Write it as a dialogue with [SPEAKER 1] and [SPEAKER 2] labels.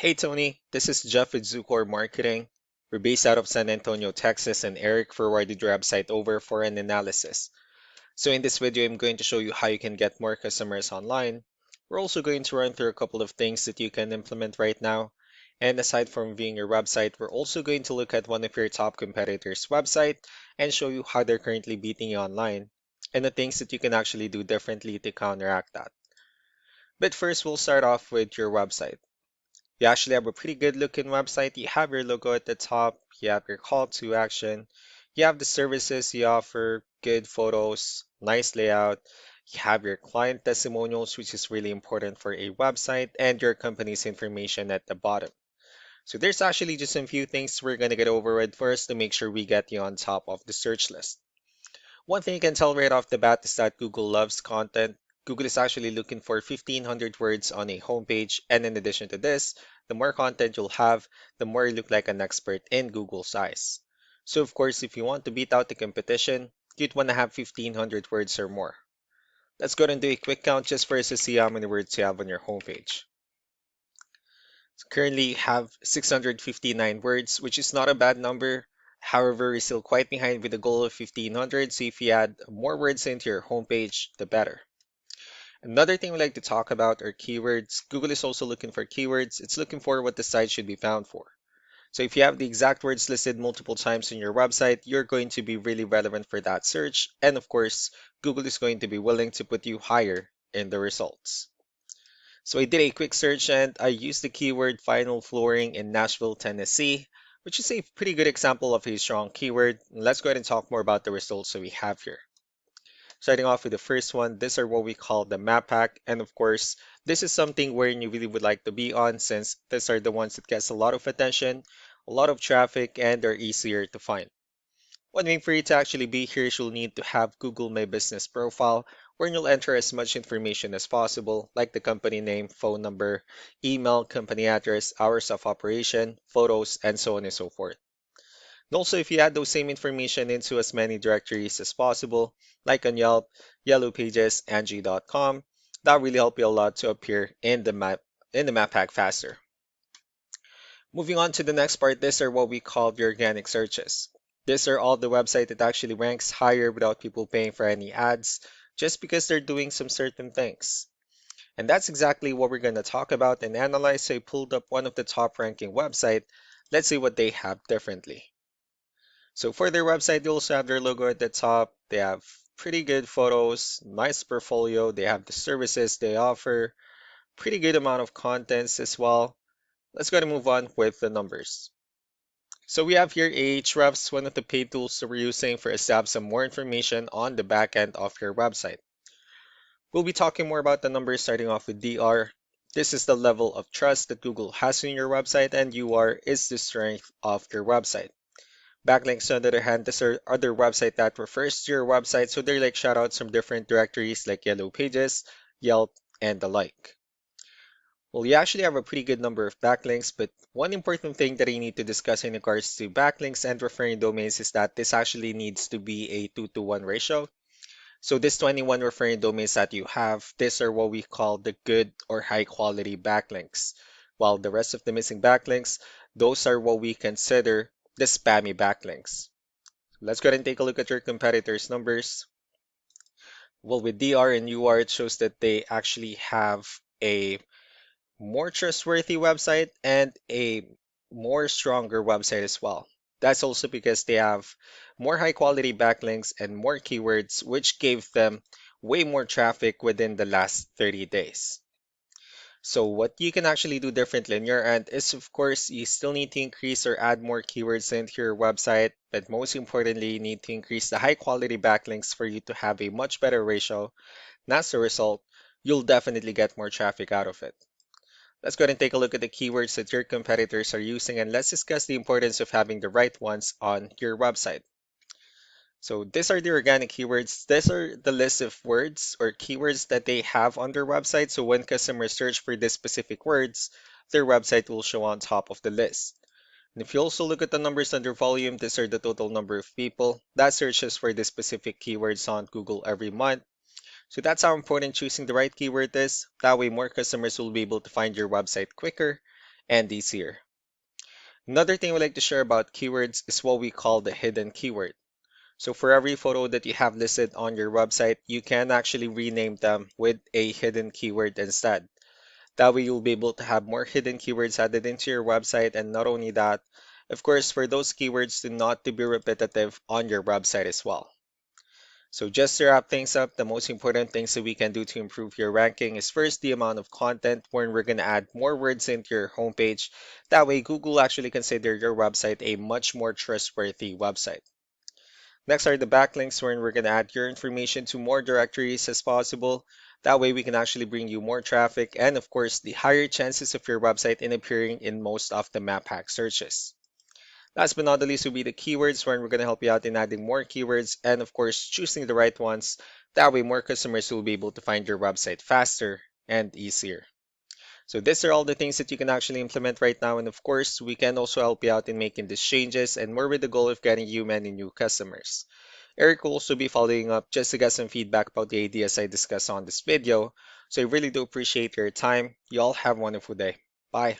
[SPEAKER 1] Hey Tony, this is Jeff with Zucor Marketing. We're based out of San Antonio, Texas, and Eric forwarded your website over for an analysis. So in this video, I'm going to show you how you can get more customers online. We're also going to run through a couple of things that you can implement right now. And aside from viewing your website, we're also going to look at one of your top competitors' website and show you how they're currently beating you online and the things that you can actually do differently to counteract that. But first, we'll start off with your website. You actually have a pretty good looking website. You have your logo at the top, you have your call to action, you have the services you offer, good photos, nice layout, you have your client testimonials, which is really important for a website, and your company's information at the bottom. So there's actually just a few things we're going to get over with first to make sure we get you on top of the search list. One thing you can tell right off the bat is that Google loves content. Google is actually looking for 1,500 words on a homepage, and in addition to this, the more content you'll have, the more you look like an expert in Google's eyes. So of course, if you want to beat out the competition, you'd want to have 1,500 words or more. Let's go ahead and do a quick count just for us to see how many words you have on your homepage. So currently you have 659 words, which is not a bad number. However, we're still quite behind with the goal of 1,500, so if you add more words into your homepage, the better. Another thing we like to talk about are keywords. Google is also looking for keywords. It's looking for what the site should be found for. So if you have the exact words listed multiple times in your website, you're going to be really relevant for that search. And of course, Google is going to be willing to put you higher in the results. So I did a quick search and I used the keyword vinyl flooring in Nashville, Tennessee, which is a pretty good example of a strong keyword. Let's go ahead and talk more about the results that we have here. Starting off with the first one, these are what we call the map pack. And of course, this is something where you really would like to be on since these are the ones that gets a lot of attention, a lot of traffic, and are easier to find. One thing for you to actually be here is you'll need to have Google My Business profile where you'll enter as much information as possible, like the company name, phone number, email, company address, hours of operation, photos, and so on and so forth. And also, if you add those same information into as many directories as possible, like on Yelp, Yellow Pages, Angie.com, that really help you a lot to appear in the map pack faster. Moving on to the next part, these are what we call the organic searches. These are all the website that actually ranks higher without people paying for any ads, just because they're doing some certain things. And that's exactly what we're going to talk about and analyze. So I pulled up one of the top ranking website. Let's see what they have differently. So for their website, they also have their logo at the top. They have pretty good photos, nice portfolio. They have the services they offer, pretty good amount of contents as well. Let's go and move on with the numbers. So we have here Ahrefs, one of the paid tools that we're using for us to have some more information on the back end of your website. We'll be talking more about the numbers starting off with DR. This is the level of trust that Google has in your website, and UR is the strength of your website. Backlinks, on the other hand, these are other website that refers to your website, so they're like shoutouts from different directories like Yellow Pages, Yelp, and the like. Well, you actually have a pretty good number of backlinks, but one important thing that you need to discuss in regards to backlinks and referring domains is that this actually needs to be a 2-to-1 ratio. So this 21 referring domains that you have, these are what we call the good or high quality backlinks. While the rest of the missing backlinks, those are what we consider the spammy backlinks. Let's go ahead and take a look at your competitors' numbers. Well, with DR and UR, it shows that they actually have a more trustworthy website and a more stronger website as well. That's also because they have more high quality backlinks and more keywords, which gave them way more traffic within the last 30 days. So what you can actually do differently on your end is, of course, you still need to increase or add more keywords into your website, but most importantly, you need to increase the high quality backlinks for you to have a much better ratio. And as a result, you'll definitely get more traffic out of it. Let's go ahead and take a look at the keywords that your competitors are using, and let's discuss the importance of having the right ones on your website. So these are the organic keywords. These are the list of words or keywords that they have on their website. So when customers search for these specific words, their website will show on top of the list. And if you also look at the numbers under volume, these are the total number of people that searches for the specific keywords on Google every month. So that's how important choosing the right keyword is. That way more customers will be able to find your website quicker and easier. Another thing we like to share about keywords is what we call the hidden keyword. So for every photo that you have listed on your website, you can actually rename them with a hidden keyword instead. That way you'll be able to have more hidden keywords added into your website, and not only that, of course, for those keywords to not to be repetitive on your website as well. So just to wrap things up, the most important things that we can do to improve your ranking is first the amount of content, where we're going to add more words into your homepage. That way Google actually consider your website a much more trustworthy website. Next are the backlinks, where we're going to add your information to more directories as possible. That way we can actually bring you more traffic and of course the higher chances of your website in appearing in most of the map hack searches. Last but not the least will be the keywords, where we're going to help you out in adding more keywords and of course choosing the right ones. That way more customers will be able to find your website faster and easier. So these are all the things that you can actually implement right now, and of course we can also help you out in making these changes and more with the goal of getting you many new customers. Eric will also be following up just to get some feedback about the ideas I discussed on this video. So I really do appreciate your time. You all have a wonderful day. Bye.